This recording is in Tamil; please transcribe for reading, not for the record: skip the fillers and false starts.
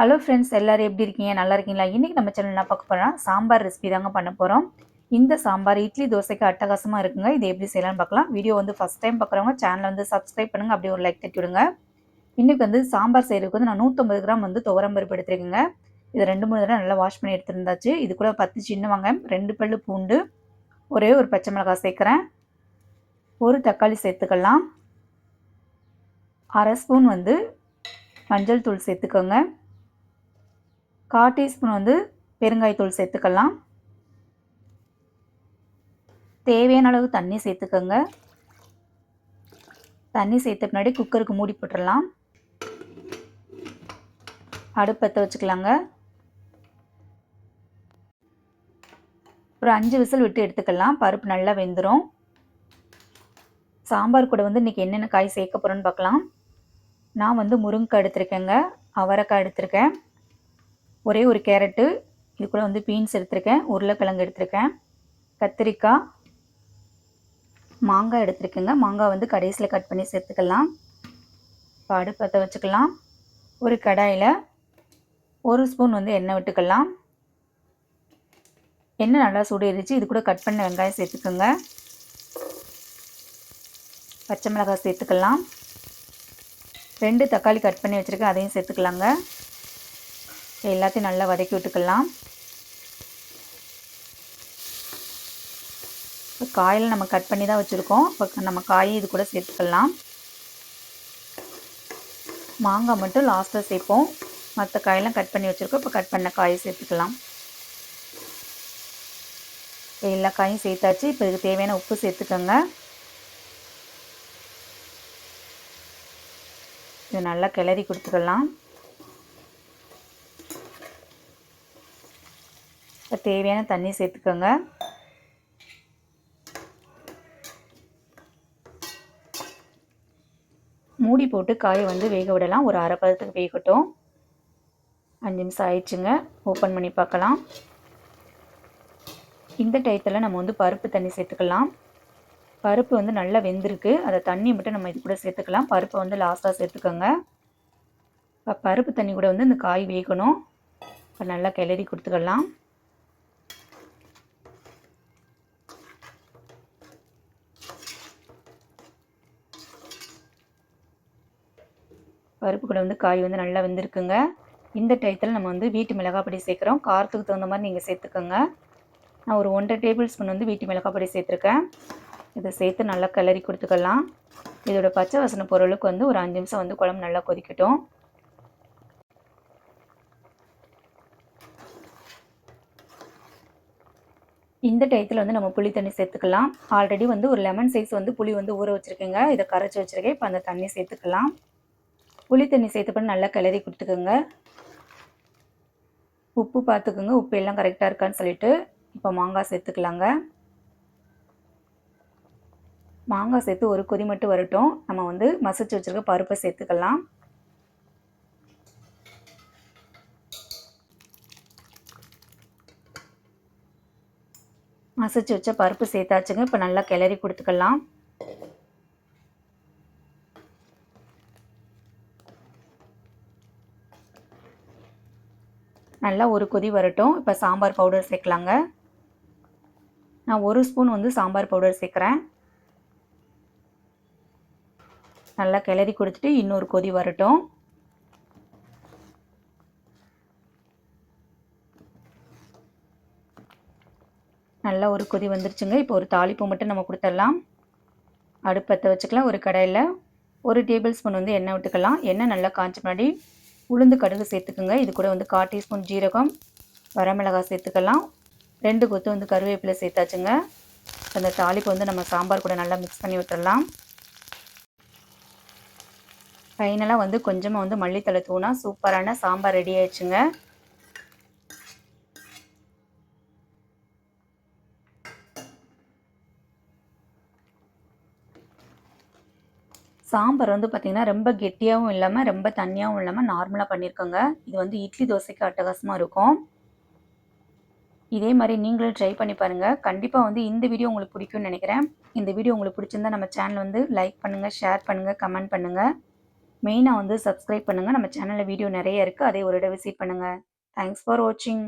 ஹலோ ஃப்ரெண்ட்ஸ், எல்லாரும் எப்படி இருக்கீங்க? நல்லா இருக்கீங்களா? இன்னைக்கு நம்ம சேனல் என்ன பார்க்க போறோம்னா சாம்பார் ரெசிபி தாங்க பண்ண போறோம். இந்த சாம்பார் இட்லி தோசைக்கு அட்டகாசமா இருக்குங்க. இது எப்படி செய்யலாம்னு பார்க்கலாம். வீடியோ வந்து ஃபர்ஸ்ட் டைம் பார்க்குறவங்க சேனலை வந்து சப்ஸ்கிரைப் பண்ணுங்க. அப்படியே ஒரு லைக் தட்டி விடுங்க. இன்னைக்கு வந்து சாம்பார் செய்யறதுக்கு வந்து நான் 150 கிராம் வந்து துவரம் பருப்பு எடுத்துருக்கேங்க. இது 2-3 தடவை நல்லா வாஷ் பண்ணி எடுத்துருந்தாச்சு. இது கூட 10 சின்ன வெங்காயம், 2 பல்லு பூண்டு, ஒரே ஒரு பச்சை மிளகாய் சேர்க்குறேன். ஒரு தக்காளி சேர்த்துக்கலாம். 1/2 ஸ்பூன் வந்து மஞ்சள் தூள் சேர்த்துக்கோங்க. 1/4 டீஸ்பூன் வந்து பெருங்காயத்தூள் சேர்த்துக்கலாம். தேவையான அளவு தண்ணி சேர்த்துக்கோங்க. தண்ணி சேர்த்த பின்னாடி குக்கருக்கு மூடி போட்டுடலாம். அடுப்பத்தை வச்சுக்கலாங்க. ஒரு 5 விசில் விட்டு எடுத்துக்கலாம். பருப்பு நல்லா வெந்துடும். சாம்பார் கூட வந்து இன்றைக்கி என்னென்ன காய் சேர்க்க போகிறோன்னு பார்க்கலாம். நான் வந்து முருங்கைக்காய் எடுத்திருக்கேங்க, அவரைக்காய் எடுத்திருக்கேன், ஒரே ஒரு கேரட்டு, இது கூட வந்து பீன்ஸ் எடுத்திருக்கேன், உருளைக்கிழங்கு எடுத்திருக்கேன், கத்திரிக்காய், மாங்காய் எடுத்திருக்கேங்க. மாங்காய் வந்து கடைசியில் கட் பண்ணி சேர்த்துக்கலாம். இப்போ அடுப்பத்தை வச்சுக்கலாம். ஒரு கடாயில் 1 ஸ்பூன் வந்து எண்ணெய் விட்டுக்கலாம். எண்ணெய் நல்லா சூடேறிச்சு. இது கூட கட் பண்ண வெங்காயம் சேர்த்துக்கோங்க. பச்சை மிளகாய் சேர்த்துக்கலாம். 2 தக்காளி கட் பண்ணி வச்சுருக்கேன், அதையும் சேர்த்துக்கலாங்க. எல்லாத்தையும் நல்லா வதக்கி விட்டுக்கலாம். இப்போ காயில் நம்ம கட் பண்ணி தான் வச்சுருக்கோம். இப்போ நம்ம காயை இது கூட சேர்த்துக்கலாம். மாங்காய் மட்டும் லாஸ்ட்டாக சேர்ப்போம். மற்ற காயெல்லாம் கட் பண்ணி வச்சுருக்கோம். இப்போ கட் பண்ண காயை சேர்த்துக்கலாம். எல்லா காயும் சேர்த்தாச்சு. இப்போ இதுக்கு தேவையான உப்பு சேர்த்துக்கோங்க. இது நல்லா கிளறி கொடுத்துக்கலாம். இப்போ தேவையான தண்ணி சேர்த்துக்கோங்க. மூடி போட்டு காயை வந்து வேக விடலாம். ஒரு அரை பதத்துக்கு வேகட்டும். 5 நிமிஷம் ஆயிடுச்சுங்க. ஓப்பன் பண்ணி பார்க்கலாம். இந்த டயத்தில் நம்ம வந்து பருப்பு தண்ணி சேர்த்துக்கலாம். பருப்பு வந்து நல்லா வெந்திருக்கு. அதை தண்ணி மட்டும் நம்ம இது கூட சேர்த்துக்கலாம். பருப்பை வந்து லாஸ்ட்டாக சேர்த்துக்கோங்க. இப்போ பருப்பு தண்ணி கூட வந்து இந்த காய் வேகணும். இப்போ நல்லா கிளறி கொடுத்துக்கலாம். பருப்பு கூட வந்து காய் வந்து நல்லா வெந்திருக்குங்க. இந்த டயத்தில் நம்ம வந்து வீட்டு மிளகாய் பொடி சேர்க்குறோம். காரத்துக்கு தகுந்த மாதிரி நீங்கள் சேர்த்துக்கோங்க. நான் ஒரு 1.5 டேபிள் ஸ்பூன் வந்து வீட்டு மிளகாய் பொடி சேர்த்துருக்கேன். இதை சேர்த்து நல்லா கிளறி கொடுத்துக்கலாம். இதோட பச்சை வாசனை பொருளுக்கு வந்து ஒரு 5 நிமிஷம் வந்து குழம்பு நல்லா கொதிக்கட்டும். இந்த டயத்தில் வந்து நம்ம புளி தண்ணி சேர்த்துக்கலாம். ஆல்ரெடி வந்து ஒரு லெமன் சைஸ் வந்து புளி வந்து ஊற வச்சுருக்கேங்க. இதை கரைச்சி வச்சுருக்கேன். இப்போ அந்த தண்ணி சேர்த்துக்கலாம். புளி தண்ணி சேர்த்து பண்ணி நல்லா கிளறி கொடுத்துக்கோங்க. உப்பு பார்த்துக்குங்க, உப்பு எல்லாம் கரெக்டாக இருக்கான்னு சொல்லிட்டு. இப்போ மாங்காய் சேர்த்துக்கலாங்க. மாங்காய் சேர்த்து ஒரு கொதி மட்டும் வரட்டும். நம்ம வந்து மசிச்சு வச்சுருக்க பருப்பை சேர்த்துக்கலாம். மசிச்சு வச்ச பருப்பு சேர்த்தாச்சுங்க. இப்போ நல்லா கிளறி கொடுத்துக்கலாம். நல்லா ஒரு கொதி வரட்டும். இப்போ சாம்பார் பவுடர் சேர்க்கலாங்க. நான் 1 ஸ்பூன் வந்து சாம்பார் பவுடர் சேர்க்குறேன். நல்லா கிளறி கொடுத்துட்டு இன்னொரு கொதி வரட்டும். நல்லா ஒரு கொதி வந்துருச்சுங்க. இப்போ ஒரு தாளிப்பு மட்டும் நம்ம கொடுத்துடலாம். அடுப்பத்தை வச்சுக்கலாம். ஒரு கடாயில் 1 டேபிள் ஸ்பூன் வந்து எண்ணெய் விட்டுக்கலாம். எண்ணெய் நல்லா காய்ச்ச முன்னாடி உளுந்து கடுகு சேர்த்துக்குங்க. இது கூட வந்து 1/4 டீஸ்பூன் ஜீரகம், வரமிளகாய் சேர்த்துக்கலாம். 2 கொத்து வந்து கருவேப்பிலை சேர்த்தாச்சுங்க. அந்த தாளிப்பு வந்து நம்ம சாம்பார் கூட நல்லா மிக்ஸ் பண்ணி விட்டுடலாம். ஃபைனலாக வந்து கொஞ்சமாக வந்து மல்லித்தழை தூணா சூப்பரான சாம்பார் ரெடி ஆயிடுச்சுங்க. சாம்பார் வந்து பார்த்திங்கன்னா ரொம்ப கெட்டியாகவும் இல்லாமல் ரொம்ப தண்ணியாகவும் இல்லாமல் நார்மலாக பண்ணியிருக்கோங்க. இது வந்து இட்லி தோசைக்கு அட்டகாசமாக இருக்கும். இதே மாதிரி நீங்களும் ட்ரை பண்ணி பாருங்கள். கண்டிப்பாக வந்து இந்த வீடியோ உங்களுக்கு பிடிக்கும்னு நினைக்கிறேன். இந்த வீடியோ உங்களுக்கு பிடிச்சிருந்தா நம்ம சேனல் வந்து லைக் பண்ணுங்கள், ஷேர் பண்ணுங்கள், கமெண்ட் பண்ணுங்கள். மெயினா வந்து சப்ஸ்கிரைப் பண்ணுங்க. நம்ம சேனல்ல வீடியோ நெறைய இருக்கு. அதை ஒரு தடவ விசிட் பண்ணுங்க. தேங்க்ஸ் ஃபார் வாட்சிங்.